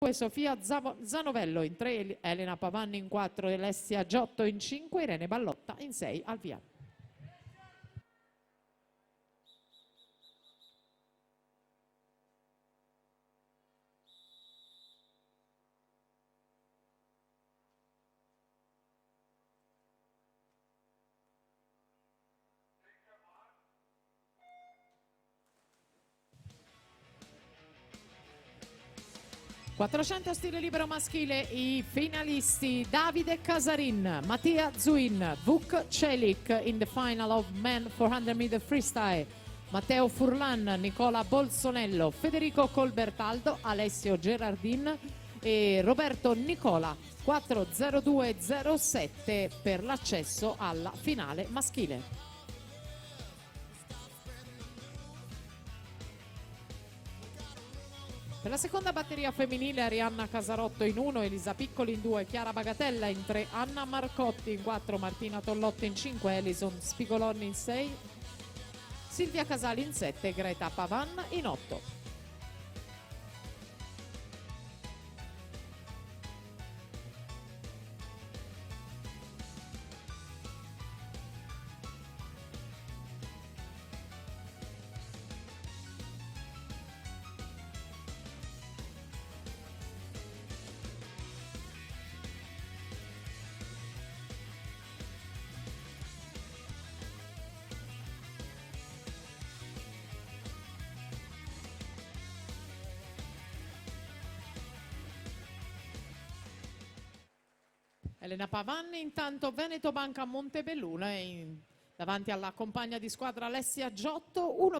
2 Sofia Zanovello, in 3 Elena Pavanni, in 4 Alessia Giotto, in 5 Irene Ballotta, in 6 al via. (400) stile libero maschile, i finalisti Davide Casarin, Mattia Zuin, Vuk Celik in the final of men 400 meter freestyle, Matteo Furlan, Nicola Bolsonello, Federico Colbertaldo, Alessio Gerardin e Roberto Nicola. 4:02:07 per l'accesso alla finale maschile. Per la seconda batteria femminile Arianna Casarotto in 1, Elisa Piccoli in 2, Chiara Bagatella in 3, Anna Marcotti in 4, Martina Tollotti in 5, Elison Spigolonni in 6, Silvia Casali in 7, Greta Pavan in 8. Elena Pavanni, intanto Veneto Banca Montebelluna davanti alla compagna di squadra Alessia Giotto, 1